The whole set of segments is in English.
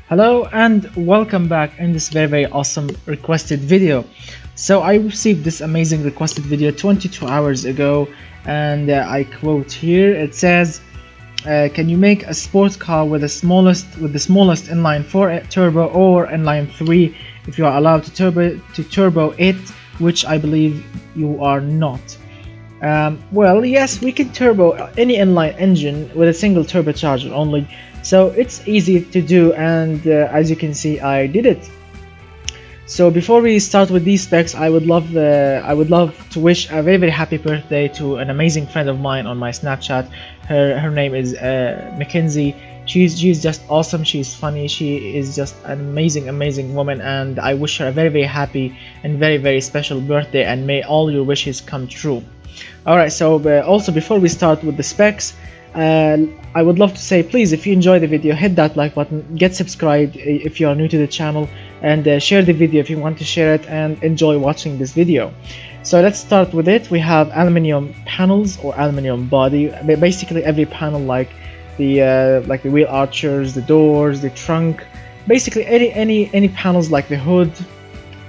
Hello and welcome back in this very awesome requested video. So I received this amazing requested video 22 hours ago, and I quote here. It says, can you make a sports car with the smallest inline 4 turbo or inline 3 if you are allowed to turbo it, which I believe you are not. Well, yes, we can turbo any inline engine with a single turbocharger only, so it's easy to do, and as you can see, I did it. So before we start with these specs, I would love to wish a very happy birthday to an amazing friend of mine on my Snapchat. Her name is Mackenzie. She's just awesome. She's funny. She is just an amazing woman, and I wish her a very happy and very special birthday, and may all your wishes come true. Alright, so also before we start with the specs, I would love to say, please, if you enjoy the video, hit that like button, get subscribed if you are new to the channel, and share the video if you want to share it, and enjoy watching this video. So let's start with it. We have aluminium panels or aluminium body, basically every panel, like the wheel archers, the doors, the trunk, basically any panels like the hood,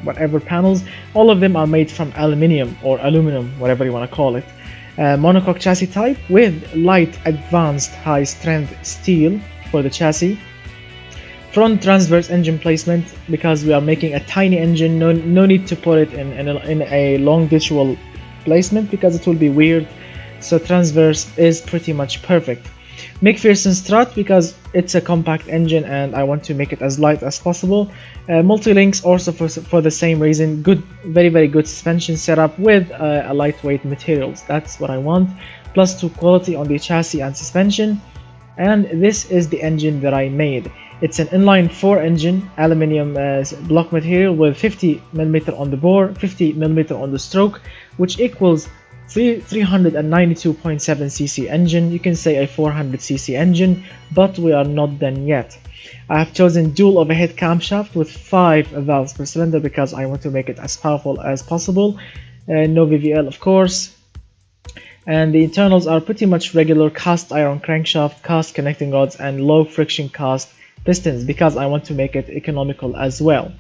whatever panels, all of them are made from aluminium or aluminum, whatever you want to call it. Monocoque chassis type with light advanced high strength steel for the chassis. Front transverse engine placement, because we are making a tiny engine, no need to put it in a longitudinal placement because it will be weird, so transverse is pretty much perfect. McPherson strut, because it's a compact engine and I want to make it as light as possible. Multi-links also for the same reason. Good, very good suspension setup with a lightweight materials. That's what I want. +2 quality on the chassis and suspension. And this is the engine that I made. It's an inline 4 engine, aluminium block material with 50mm on the bore, 50mm on the stroke, which equals 392.7cc engine. You can say a 400cc engine, but we are not done yet. I have chosen dual overhead camshaft with 5 valves per cylinder because I want to make it as powerful as possible. No VVL, of course. And the internals are pretty much regular cast iron crankshaft, cast connecting rods, and low friction cast pistons because I want to make it economical as well.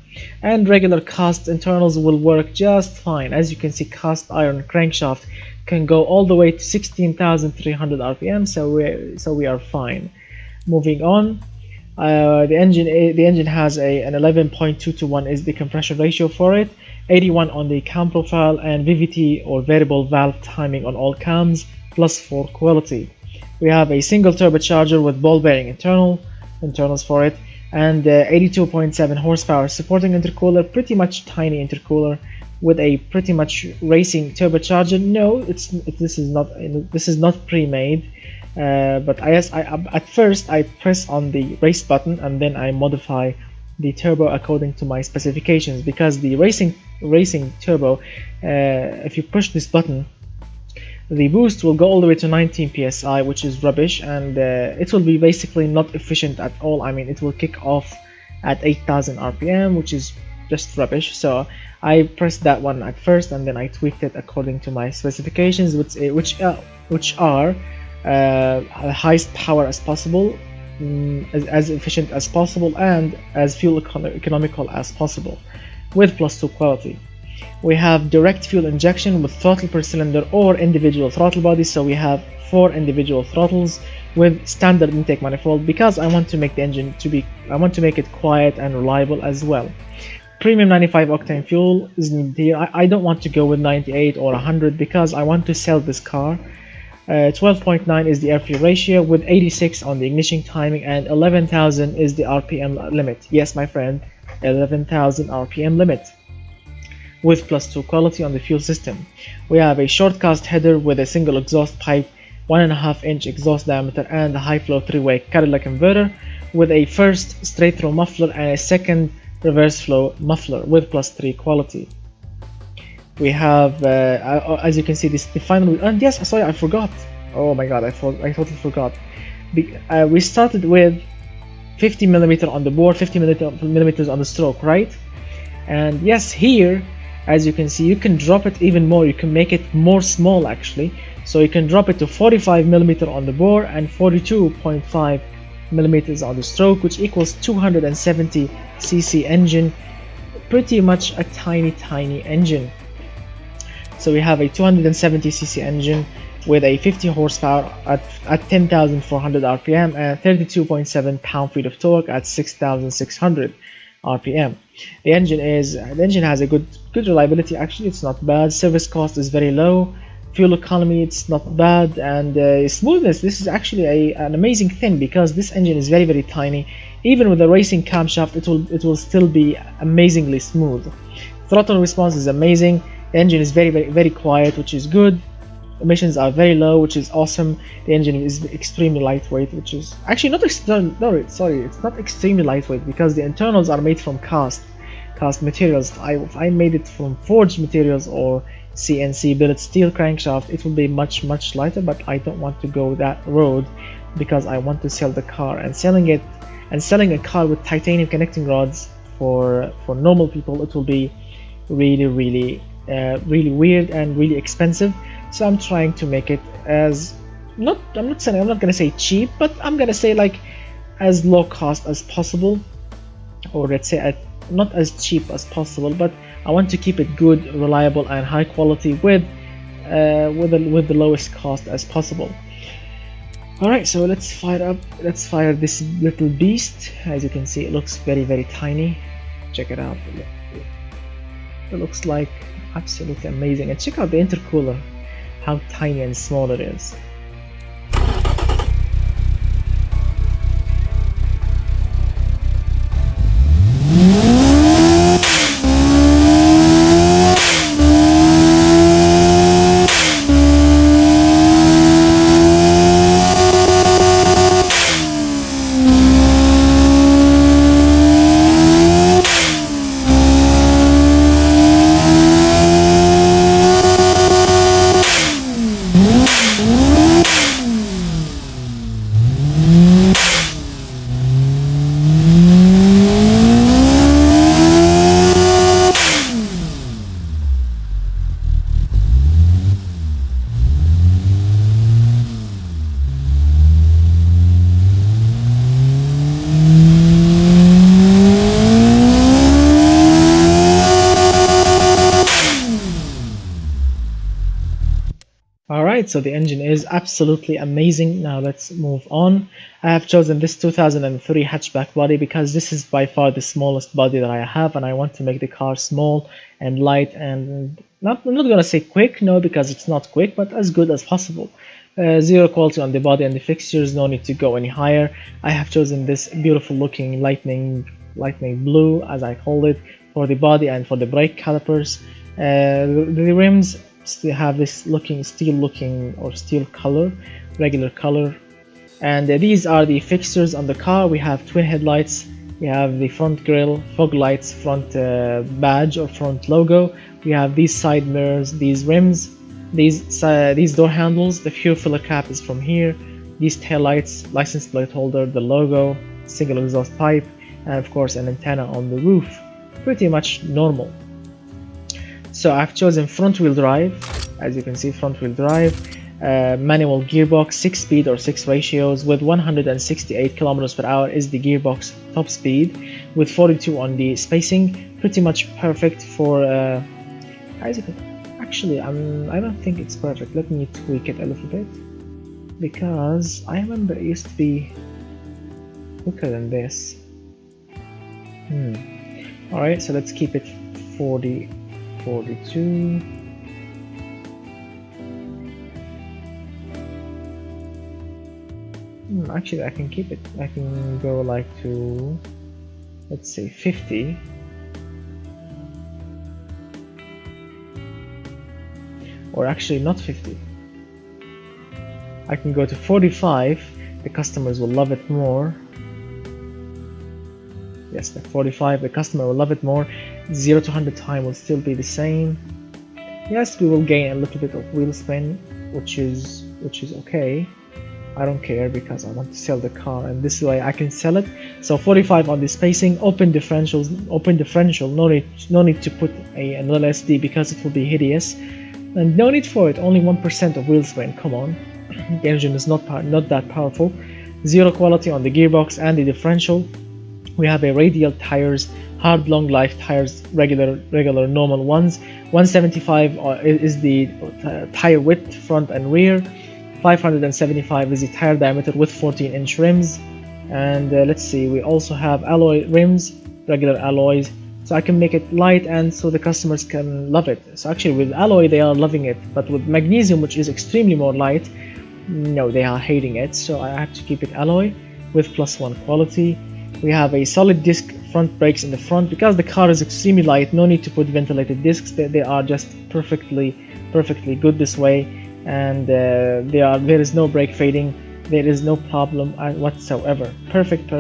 And regular cast internals will work just fine. As you can see, cast iron crankshaft can go all the way to 16,300 rpm, so we are fine. Moving on, the engine has an 11.2 to 1 is the compression ratio for it, 81 on the cam profile, and VVT or variable valve timing on all cams, +4 quality. We have a single turbocharger with ball bearing internals for it, and 82.7 horsepower supporting intercooler, pretty much tiny intercooler with a pretty much racing turbocharger. No, this is not pre-made, but at first I press on the race button and then I modify the turbo according to my specifications, because the racing turbo, if you push this button, the boost will go all the way to 19 psi, which is rubbish, and it will be basically not efficient at all. I mean, it will kick off at 8,000 rpm, which is just rubbish. So I pressed that one at first, and then I tweaked it according to my specifications, which are highest power as possible, as efficient as possible, and as fuel economical as possible, with +2 quality. We have direct fuel injection with throttle per cylinder or individual throttle body, so we have 4 individual throttles with standard intake manifold because I want to make the engine I want to make it quiet and reliable as well. Premium 95 octane fuel is needed here. I don't want to go with 98 or 100 because I want to sell this car. 12.9 is the air fuel ratio with 86 on the ignition timing, and 11,000 is the RPM limit. Yes, my friend, 11,000 RPM limit, with +2 quality on the fuel system. We have a short cast header with a single exhaust pipe, 1.5-inch exhaust diameter, and a high flow 3-way Cadillac converter with a first straight throw muffler and a second reverse flow muffler with +3 quality. We have, as you can see, this the final. And yes, sorry, I forgot. Oh my god, I totally forgot. We started with 50mm on the bore, 50mm on the stroke, right? And yes, here, as you can see, you can drop it even more. You can make it more small actually. So you can drop it to 45mm on the bore and 42.5 millimeters on the stroke, which equals 270 cc engine. Pretty much a tiny engine. So we have a 270 cc engine with a 50 horsepower at 10,400 rpm and 32.7 pound-feet of torque at 6,600 rpm. The engine has a good reliability. Actually, it's not bad. Service cost is very low. Fuel economy, it's not bad. And smoothness, this is actually an amazing thing, because this engine is very tiny. Even with a racing camshaft, it will still be amazingly smooth. Throttle response is amazing. The engine is very quiet, which is good. Emissions are very low, which is awesome. The engine is extremely lightweight, which is actually not it's not extremely lightweight, because the internals are made from cast materials. If I made it from forged materials or CNC billet steel crankshaft, it will be much lighter, but I don't want to go that road, because I want to sell the car, and selling a car with titanium connecting rods for normal people, it will be really weird and really expensive. So I'm trying to make it as I'm not gonna say cheap, but I'm gonna say like as low cost as possible, or let's say not as cheap as possible, but I want to keep it good, reliable and high quality with the lowest cost as possible. Alright, so let's fire this little beast. As you can see, it looks very tiny. Check it out. It looks like absolutely amazing. And check out the intercooler, how tiny and small it is. Alright, so the engine is absolutely amazing. Now let's move on. I have chosen this 2003 hatchback body because this is by far the smallest body that I have, and I want to make the car small and light and I'm not gonna say quick, no, because it's not quick, but as good as possible. Zero quality on the body and the fixtures, no need to go any higher. I have chosen this beautiful looking lightning blue, as I called it, for the body and for the brake calipers. The rims still have this steel color, regular color, and these are the fixtures on the car. We have twin headlights, we have the front grille, fog lights, front badge or front logo, we have these side mirrors, these rims, these door handles, the fuel filler cap is from here, these tail lights, license plate holder, the logo, single exhaust pipe, and of course an antenna on the roof. Pretty much normal. So I've chosen front wheel drive. As you can see, front wheel drive, manual gearbox, 6-speed or 6 ratios with 168 kilometers per hour is the gearbox top speed, with 42 on the spacing. Pretty much perfect for actually I don't think it's perfect. Let me tweak it a little bit, because I remember it used to be quicker than this. Alright, so let's keep it 42. Actually, I can keep it. I can go like to, let's say 50. Or actually not 50. I can go to 45. The customers will love it more. Yes, the 45. The customer will love it more. 0 to 100 time will still be the same. Yes, we will gain a little bit of wheel spin, which is okay. I don't care, because I want to sell the car, and this way I can sell it. So 45 on the spacing, open differential, no need to put an LSD, because it will be hideous, and no need for it. Only 1% of wheel spin. Come on, the engine is not that powerful. Zero quality on the gearbox and the differential. We have a radial tires, hard long life tires, regular normal ones. 175 is the tire width, front and rear. 575 is the tire diameter with 14-inch rims. And let's see, we also have alloy rims, regular alloys, so I can make it light and so the customers can love it. So actually with alloy they are loving it, but with magnesium, which is extremely more light, no, they are hating it. So I have to keep it alloy with +1 quality. We have a solid disc front brakes in the front because the car is extremely light. No need to put ventilated discs. They are just perfectly good this way, and there is no brake fading. There is no problem whatsoever. Perfect.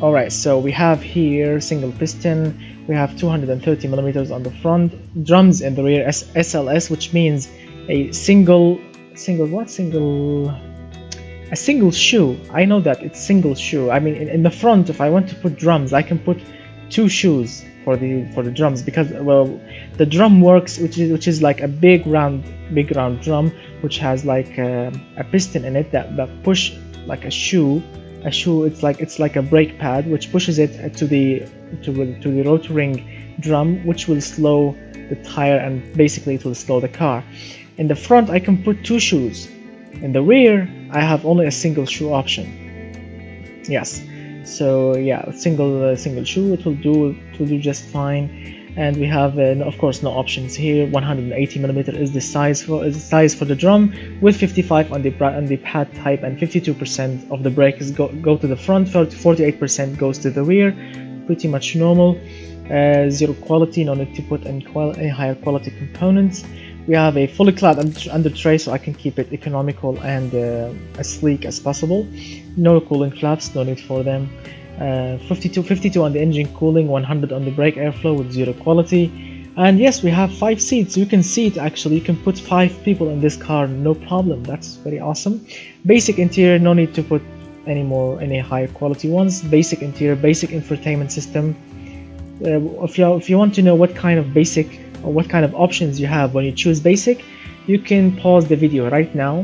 Alright, so we have here single piston. We have 230 millimeters on the front, drums in the rear, SLS, which means a single shoe. I know that it's single shoe. I mean, in the front, if I want to put drums, I can put 2 shoes for the drums, because well, the drum works, which is like a big round drum, which has like a piston in it that push like a shoe. It's like a brake pad which pushes it to the rotoring drum, which will slow the tire and basically it will slow the car. In the front I can put 2 shoes. In the rear I have only a single shoe option. Yes, so yeah, single shoe, it will do just fine. And we have of course no options here. 180 millimeter is the size for the drum, with 55 on the pad type, and 52% of the brakes go to the front, 48% goes to the rear. Pretty much normal. Zero quality, no need to put any higher quality components. We have a fully clad under tray, so I can keep it economical and as sleek as possible. No cooling flaps, no need for them. 52 on the engine cooling, 100 on the brake airflow with zero quality. And yes, we have 5 seats. You can seat, actually you can put 5 people in this car, no problem. That's very awesome. Basic interior, no need to put any higher quality ones. Basic interior, basic infotainment system. If you want to know what kind of basic or what kind of options you have when you choose basic, you can pause the video right now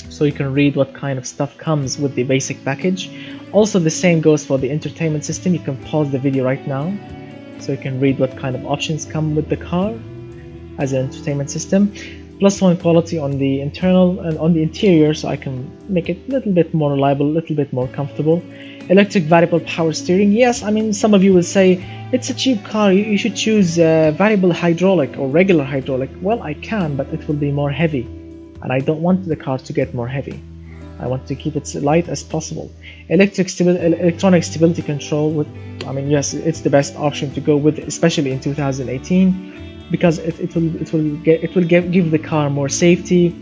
so you can read what kind of stuff comes with the basic package. Also the same goes for the entertainment system. You can pause the video right now so you can read what kind of options come with the car as an entertainment system. +1 quality on the internal and on the interior, so I can make it a little bit more reliable, a little bit more comfortable. Electric variable power steering. Yes, I mean, some of you will say it's a cheap car, you should choose variable hydraulic or regular hydraulic. Well, I can, but it will be more heavy, and I don't want the car to get more heavy. I want to keep it light as possible. Electronic stability control. I mean, yes, it's the best option to go with, especially in 2018, because it will give the car more safety.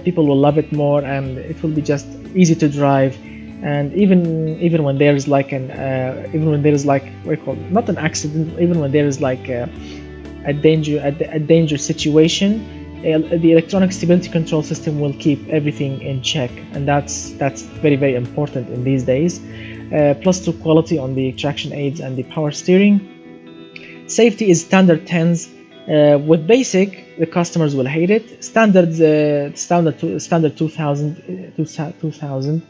People will love it more, and it will be just easy to drive. And even when there is like what do you call it? Not an accident, even when there is like a danger situation, the electronic stability control system will keep everything in check, and that's very important in these days. +2 quality on the traction aids and the power steering. Safety is standard 10s. With basic, the customers will hate it. Standard 2000,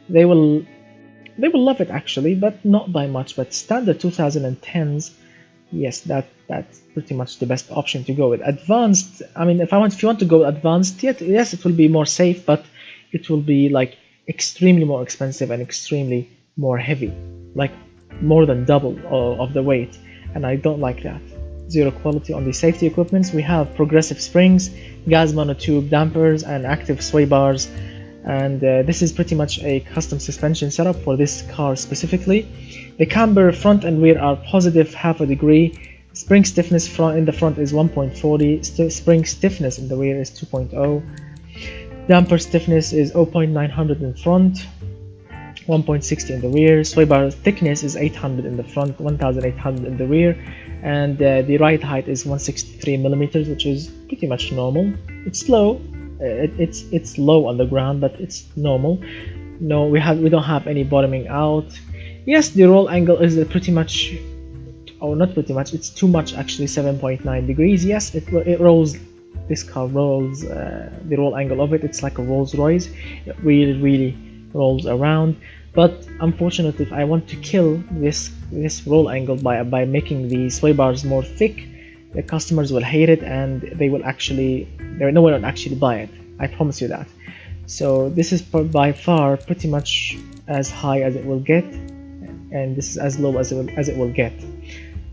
they will love it actually, but not by much. But standard 2010s, yes, that's pretty much the best option to go with. Advanced, I mean, if you want to go advanced, yes, it will be more safe, but it will be like extremely more expensive and extremely more heavy, like more than double of the weight, and I don't like that. Zero quality on the safety equipments. We have progressive springs, gas monotube dampers, and active sway bars. And this is pretty much a custom suspension setup for this car specifically. The camber front and rear are positive half a degree. Spring stiffness in the front is 1.40. Spring stiffness in the rear is 2.0. Damper stiffness is 0.900 in front, 1.60 in the rear. Sway bar thickness is 800 in the front, 1800 in the rear. And the ride height is 163 millimeters, which is pretty much normal. It's low. It's low on the ground, but it's normal. No, we don't have any bottoming out. Yes, the roll angle is pretty much, or not pretty much, it's too much actually, 7.9 degrees. Yes, it rolls this car rolls, the roll angle of it, it's like a Rolls Royce. It really rolls around. But unfortunately, if I want to kill this roll angle by making the sway bars more thick, the customers will hate it, and they will actually, no one will actually buy it. I promise you that. So this is by far pretty much as high as it will get, and this is as low as it will get.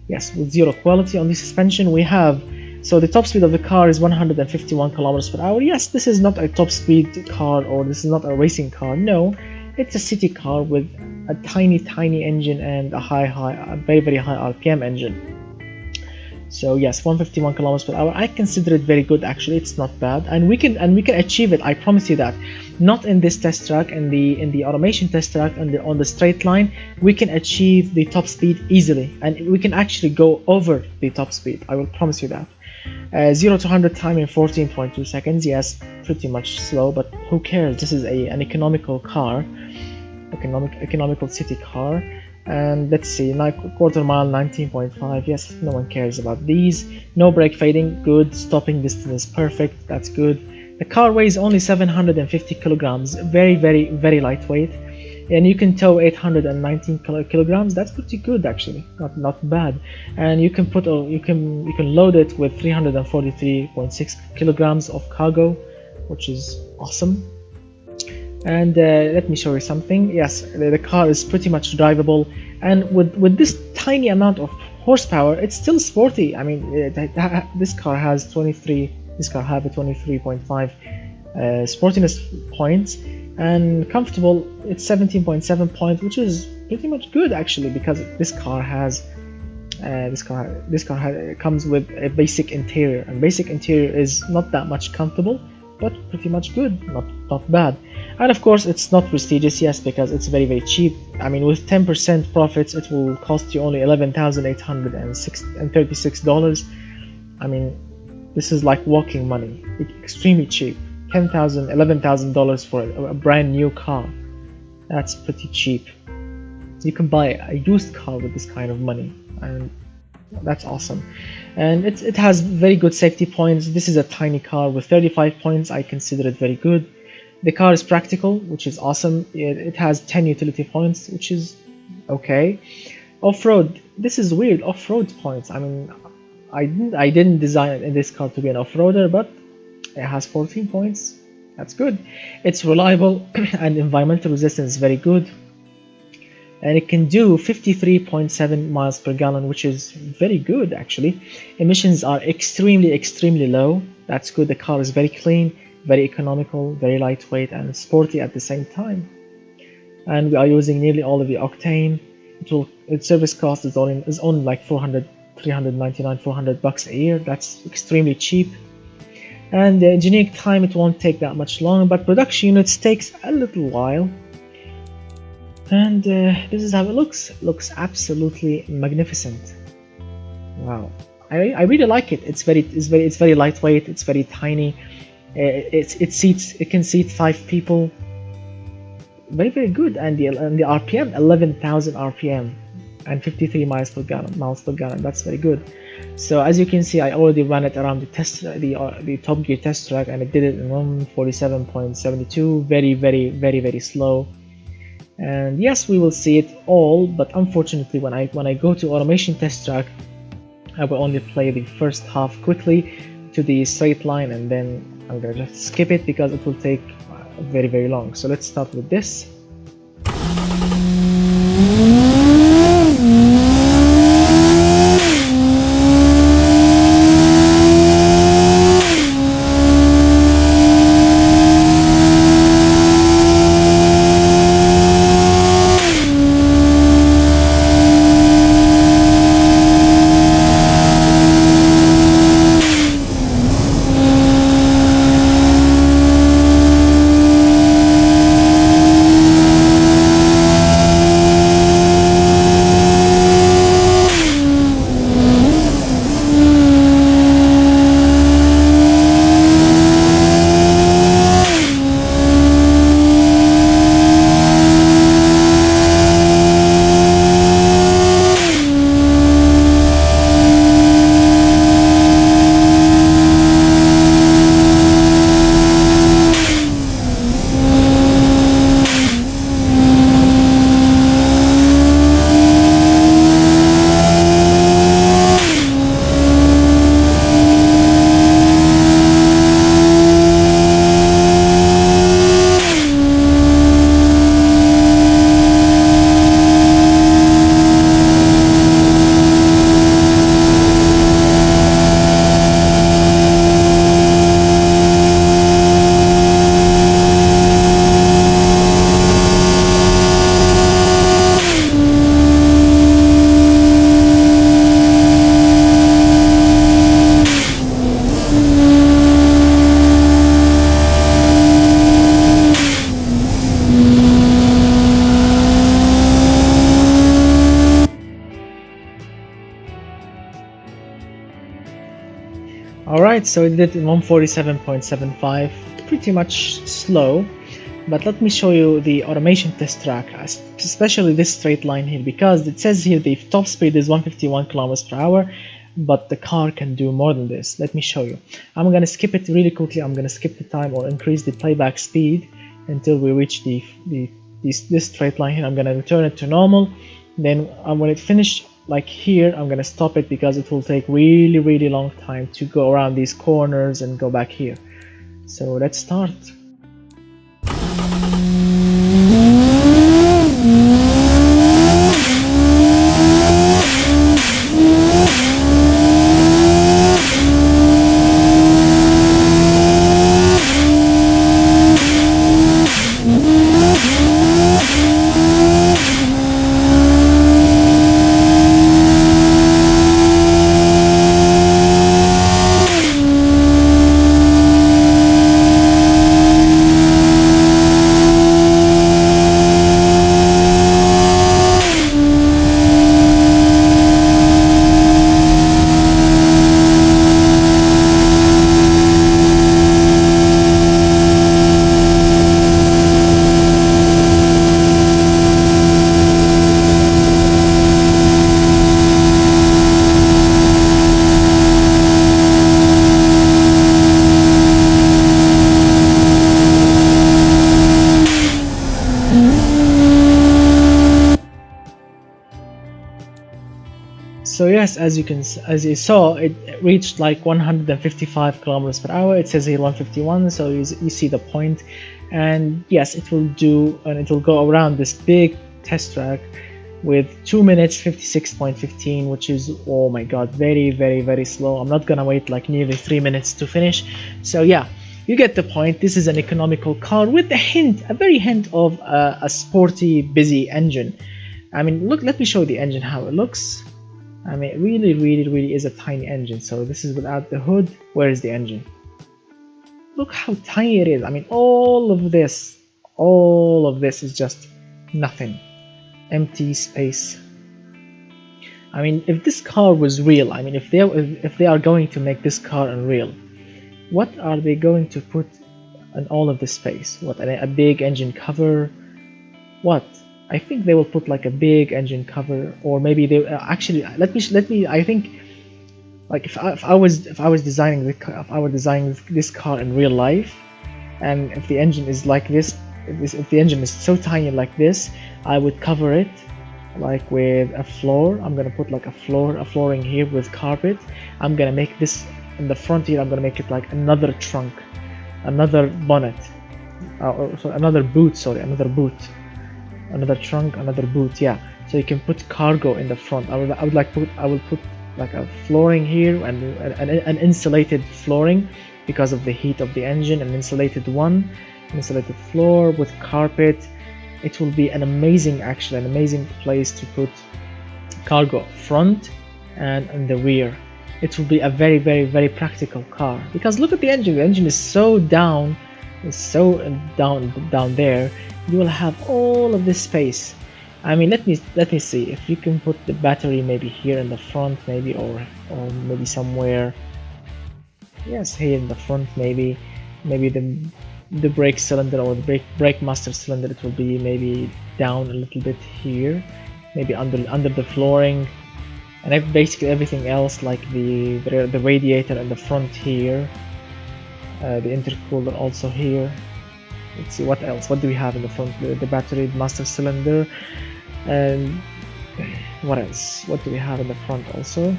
Yes, with zero quality on the suspension we have. So the top speed of the car is 151 kilometers per hour. Yes, this is not a top speed car, or this is not a racing car. No, it's a city car with a tiny engine and a very high RPM engine. So yes, 151 kilometers per hour. I consider it very good actually. It's not bad, and we can achieve it. I promise you that. Not in this test track, in the automation test track, on the straight line, we can achieve the top speed easily, and we can actually go over the top speed. I will promise you that. 0 to 100 time in 14.2 seconds. Yes, pretty much slow, but who cares? This is an economical car, economical city car. And let's see, quarter mile 19.5. Yes, no one cares about these. No brake fading, good. Stopping distance is perfect, that's good. The car weighs only 750 kilograms, very lightweight, and you can tow 819 kilograms. That's pretty good actually, not bad. And you can load it with 343.6 kilograms of cargo, which is awesome. And let me show you something. Yes, the car is pretty much drivable, and with this tiny amount of horsepower, it's still sporty. I mean, this car has a 23.5 sportiness points, and comfortable, it's 17.7 points, which is pretty much good actually, because this car comes with a basic interior, and basic interior is not that much comfortable, but pretty much good, not bad. And of course it's not prestigious, yes, because it's very cheap. I mean, with 10% profits, it will cost you only $11,836. I mean, this is like walking money, extremely cheap. $11,000 for a brand new car. That's pretty cheap. You can buy a used car with this kind of money, and that's awesome. And it has very good safety points. This is a tiny car with 35 points. I consider it very good. The car is practical, which is awesome. It has 10 utility points, which is okay. Off-road, this is weird, off-road points. I mean, I didn't design this car to be an off-roader, but it has 14 points. That's good. It's reliable, and environmental resistance is very good. And it can do 53.7 miles per gallon, which is very good actually. Emissions are extremely low. That's good. The car is very clean, very economical, very lightweight, and sporty at the same time. And we are using nearly all of the octane. Its service cost is only like $400 a year. That's extremely cheap. And the engineering time, it won't take that much long, but production units takes a little while. And this is how it looks. It looks absolutely magnificent. Wow, I really like it. It's very lightweight. It's very tiny. It can seat 5 people. Very good. And the RPM, 11,000 RPM, and 53 miles per gallon. That's very good. So as you can see, I already ran it around the Top Gear test track, and it did it in 147.72. Very slow. And yes, we will see it all, but unfortunately when I go to automation test track, I will only play the first half quickly to the straight line, and then I'm gonna just skip it because it will take very long. So let's start with this. Alright, so it did in 147.75, pretty much slow. But let me show you the automation test track, especially this straight line here, because it says here the top speed is 151 kilometers per hour, but the car can do more than this. Let me show you. I'm gonna skip it really quickly. I'm gonna skip the time or increase the playback speed until we reach this straight line here. I'm gonna return it to normal. Then when it finishes like here, I'm gonna stop it because it will take really long time to go around these corners and go back here. So let's start. So yes, as you saw, it reached like 155 kilometers per hour. It says here 151, so you see the point. And yes, it will go around this big test track with 2 minutes 56.15, which is, oh my god, very slow. I'm not gonna wait like nearly 3 minutes to finish. So yeah, you get the point. This is an economical car with a very hint of a sporty, busy engine. I mean, look, let me show the engine how it looks. I mean, it really is a tiny engine. So this is without the hood. Where is the engine? Look how tiny it is. I mean, all of this is just nothing, empty space. I mean, if this car was real, I mean, if they are going to make this car unreal, what are they going to put in all of this space? What, a big engine cover? What? I think they will put like a big engine cover, or maybe they actually let me. I think like if I was designing this car in real life, and if the engine is like this, if the engine is so tiny like this, I would cover it like with a floor. I'm gonna put like a flooring here with carpet. I'm gonna make this in the front here. I'm gonna make it like another trunk, another bonnet, another boot. Another trunk, another boot. Yeah, so you can put cargo in the front. I will put like a flooring here and an insulated flooring because of the heat of the engine, an insulated floor with carpet. It will be an amazing place to put cargo front and in the rear. It will be a very practical car, because look at the engine. The engine is so down there. You will have all of this space. I mean, let me see if you can put the battery maybe here in the front, maybe, or maybe somewhere. Yes, here in the front, maybe the brake cylinder or the brake master cylinder. It will be maybe down a little bit here, maybe under the flooring, and basically everything else like the radiator in the front here, the intercooler also here. Let's see what else. What do we have in the front? The battery, the master cylinder, and what else? What do we have in the front also?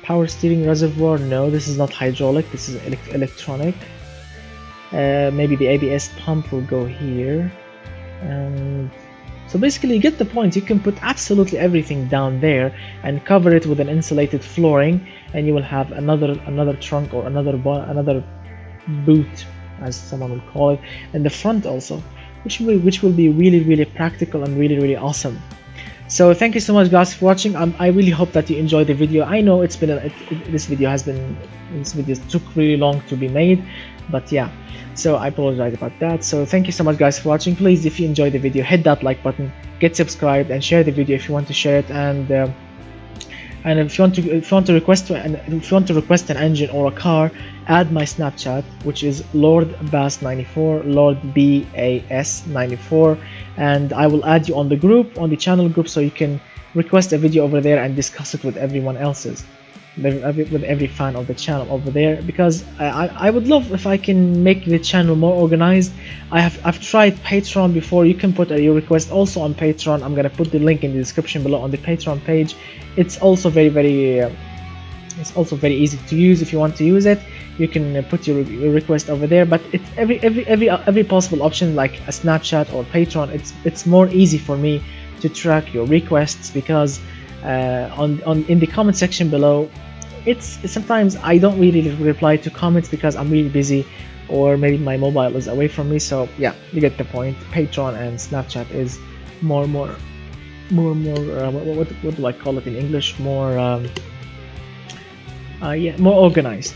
Power steering reservoir. No, this is not hydraulic. This is electronic. Maybe the ABS pump will go here. So basically, you get the point. You can put absolutely everything down there and cover it with an insulated flooring, and you will have another trunk or another boot, as someone will call it, in the front also, which will be really practical and really awesome. So thank you so much guys for watching. I really hope that you enjoyed the video. I know this video took really long to be made, but yeah, so I apologize about that. So thank you so much guys for watching. Please, if you enjoyed the video, hit that like button, get subscribed, and share the video if you want to share it, and And if you want to request an engine or a car, add my Snapchat, which is Lord Bass94, Lord BAS94, and I will add you on the group, on the channel group, so you can request a video over there and discuss it with everyone else's, with every fan of the channel over there, because I would love if I can make the channel more organized. I've tried Patreon before. You can put your request also on Patreon. I'm gonna put the link in the description below on the Patreon page. It's also very easy to use. If you want to use it, you can put your request over there. But it's every possible option, like a Snapchat or Patreon. It's more easy for me to track your requests, because in the comment section below, it's sometimes I don't really reply to comments because I'm really busy, or maybe my mobile is away from me. So yeah, you get the point. Patreon and Snapchat is more what do I call it in English? More more organized.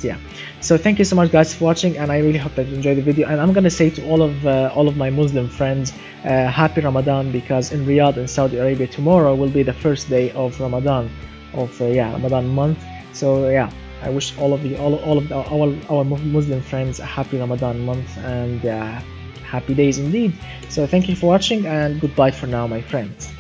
Yeah. So thank you so much, guys, for watching, and I really hope that you enjoyed the video. And I'm gonna say to all of my Muslim friends, happy Ramadan, because in Riyadh in Saudi Arabia tomorrow will be the first day of Ramadan, Ramadan month. So yeah, I wish all of our Muslim friends a happy Ramadan month, and happy days indeed. So thank you for watching, and goodbye for now, my friends.